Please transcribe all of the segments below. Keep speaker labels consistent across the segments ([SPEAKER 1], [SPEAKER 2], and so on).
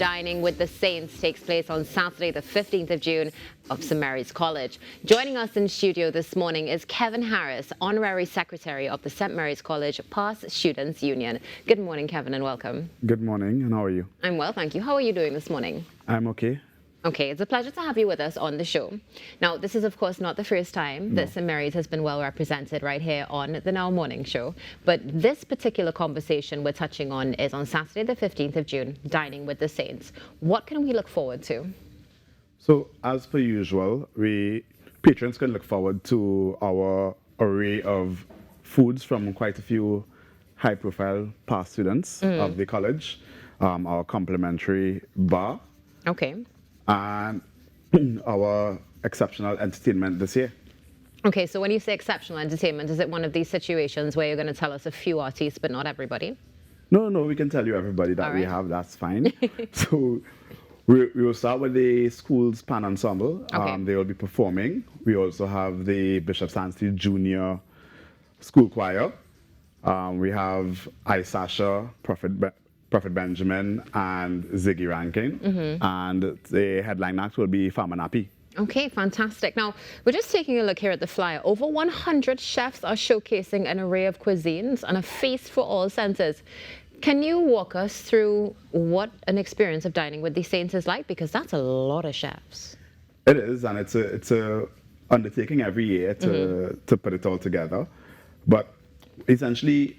[SPEAKER 1] Dining with the Saints takes place on Saturday, the 15th of June of St. Mary's College. Joining us in studio this morning is Kevin Harris, Honorary Secretary of the St. Mary's College Past Students Union. Good morning, Kevin, and welcome.
[SPEAKER 2] Good morning, and how are you?
[SPEAKER 1] I'm well, thank you. How are you doing this morning?
[SPEAKER 2] I'm okay.
[SPEAKER 1] Okay, it's a pleasure to have you with us on the show. Now, this is, of course, not the first time that St. Mary's has been well represented right here on the Now Morning Show. But this particular conversation we're touching on is on Saturday, the 15th of June, Dining with the Saints. What can we look forward to?
[SPEAKER 2] So, as per usual, patrons can look forward to our array of foods from quite a few high-profile past students of the college, our complimentary bar.
[SPEAKER 1] Okay.
[SPEAKER 2] And our exceptional entertainment this year.
[SPEAKER 1] Okay, so when you say exceptional entertainment, is it one of these situations where you're going to tell us a few artists but not everybody?
[SPEAKER 2] No, we can tell you everybody that we have, that's fine. So we will start with the school's pan ensemble.
[SPEAKER 1] Okay.
[SPEAKER 2] They will be performing. We also have the Bishop Sandsty Junior School Choir. We have I Sasha, Prophet Benjamin, and Ziggy Rankin. And the headline act will be Famanapi.
[SPEAKER 1] Okay, fantastic. Now, we're just taking a look here at the flyer. Over 100 chefs are showcasing an array of cuisines and a feast for all senses. Can you walk us through what an experience of dining with the Saints is like? Because that's a lot of chefs.
[SPEAKER 2] It is, and it's a undertaking every year to put it all together. But essentially,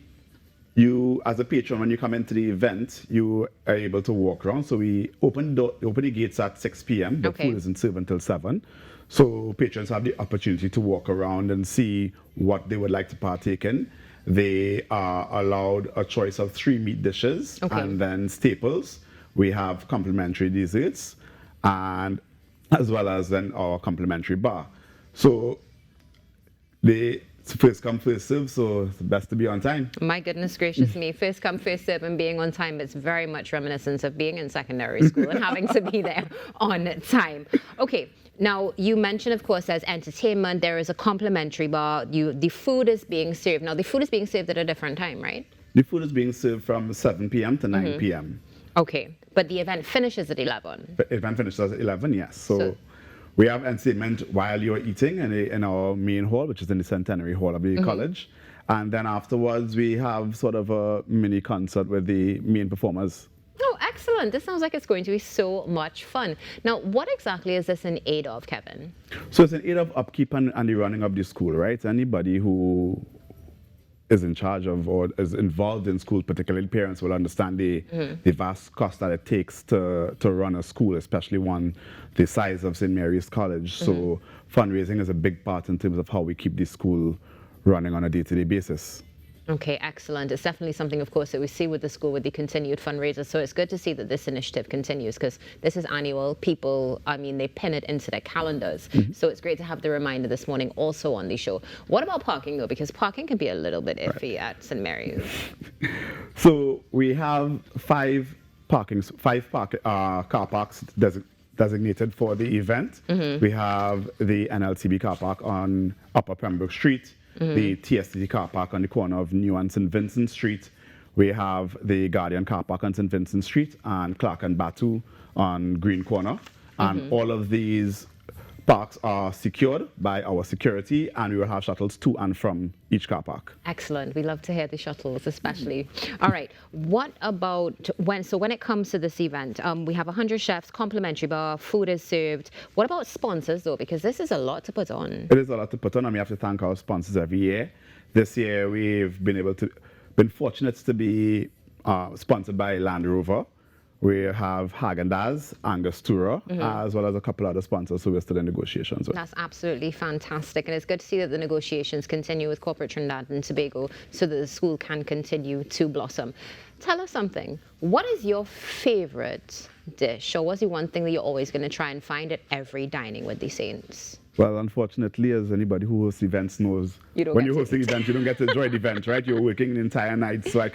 [SPEAKER 2] you, as a patron, when you come into the event, you are able to walk around. So we open the gates at 6 p.m. The food isn't served until 7. So patrons have the opportunity to walk around and see what they would like to partake in. They are allowed a choice of 3 meat dishes and then staples. We have complimentary desserts, and as well as then our complimentary bar. So it's first come, first serve, so it's best to be on time.
[SPEAKER 1] My goodness gracious me. First come, first serve and being on time is very much reminiscent of being in secondary school and having to be there on time. Okay, now you mentioned, of course, there's entertainment, there is a complimentary bar, the food is being served. Now, the food is being served at a different time, right?
[SPEAKER 2] The food is being served from 7 p.m. to 9 p.m.
[SPEAKER 1] Okay, but the event finishes at 11.
[SPEAKER 2] The event finishes at 11, yes. So we have entertainment while you're eating in our main hall, which is in the Centenary Hall of the college. And then afterwards, we have sort of a mini concert with the main performers.
[SPEAKER 1] Oh, excellent. This sounds like it's going to be so much fun. Now, what exactly is this in aid of, Kevin?
[SPEAKER 2] So it's in aid of upkeep and the running of the school, right? Anybody who is in charge of or is involved in school, particularly parents, will understand the vast cost that it takes to run a school, especially one the size of St. Mary's College. So fundraising is a big part in terms of how we keep the school running on a day-to-day basis.
[SPEAKER 1] Okay, excellent. It's definitely something, of course, that we see with the school with the continued fundraisers. So it's good to see that this initiative continues because this is annual. People, I mean, they pin it into their calendars. So it's great to have the reminder this morning also on the show. What about parking, though? Because parking can be a little bit iffy at St. Mary's.
[SPEAKER 2] So we have 5 car parks designated for the event. We have the NLTB car park on Upper Pembroke Street, the TSTT car park on the corner of New and St. Vincent Street. We have the Guardian car park on St. Vincent Street and Clark and Batu on Green Corner. And all of these parks are secured by our security, and we will have shuttles to and from each car park.
[SPEAKER 1] Excellent. We love to hear the shuttles, especially. All right. What about when it comes to this event, we have 100 chefs, complimentary bar, food is served. What about sponsors, though? Because this is a lot to put on.
[SPEAKER 2] It is a lot to put on, and we have to thank our sponsors every year. This year, we've been fortunate to be sponsored by Land Rover. We have Haagen-Dazs, Angostura, as well as a couple other sponsors who we're still in negotiations with.
[SPEAKER 1] That's absolutely fantastic. And it's good to see that the negotiations continue with corporate Trinidad and Tobago so that the school can continue to blossom. Tell us something. What is your favorite dish, or what's the one thing that you're always going to try and find at every Dining with the Saints?
[SPEAKER 2] Well, unfortunately, as anybody who hosts events knows, when you're hosting events, you don't get to enjoy the event, right? You're working the entire night, so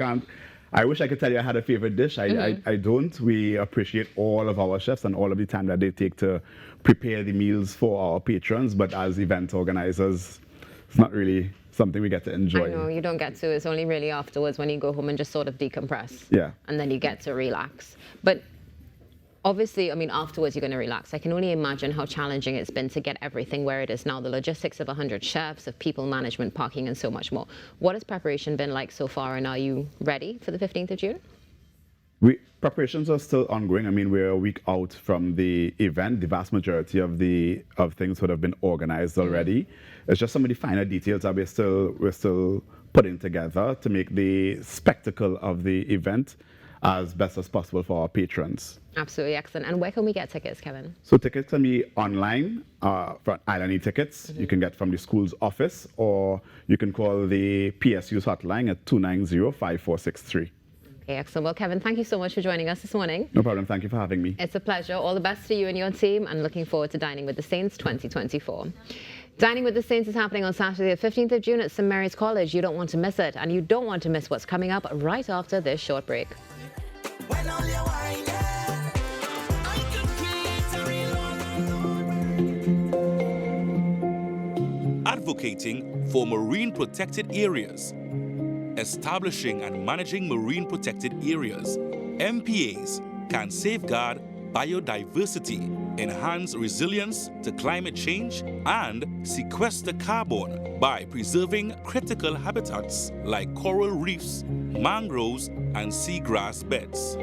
[SPEAKER 2] I wish I could tell you I had a favorite dish. I don't. We appreciate all of our chefs and all of the time that they take to prepare the meals for our patrons, but as event organizers, it's not really something we get to enjoy.
[SPEAKER 1] I know, you don't get to. It's only really afterwards when you go home and just sort of decompress.
[SPEAKER 2] Yeah.
[SPEAKER 1] And then you get to relax. But Obviously, I mean, afterwards you're going to relax. I can only imagine how challenging it's been to get everything where it is now, the logistics of 100 chefs, of people management, parking, and so much more. What has preparation been like so far, and are you ready for the 15th of June?
[SPEAKER 2] Preparations are still ongoing. I mean, we're a week out from the event. The vast majority of things would have been organized already. It's just some of the finer details that we're still putting together to make the spectacle of the event as best as possible for our patrons.
[SPEAKER 1] Absolutely excellent. And where can we get tickets, Kevin?
[SPEAKER 2] So tickets can be online for Island E-Tickets. You can get from the school's office, or you can call the PSU's hotline at 290-5463.
[SPEAKER 1] Okay, excellent. Well, Kevin, thank you so much for joining us this morning.
[SPEAKER 2] No problem. Thank you for having me.
[SPEAKER 1] It's a pleasure. All the best to you and your team, and looking forward to Dining with the Saints 2024. Dining with the Saints is happening on Saturday, the 15th of June at St. Mary's College. You don't want to miss it, and you don't want to miss what's coming up right after this short break.
[SPEAKER 3] Advocating for marine protected areas. Establishing and managing marine protected areas. MPAs can safeguard biodiversity, enhance resilience to climate change, and sequester carbon by preserving critical habitats like coral reefs, mangroves, and seagrass beds.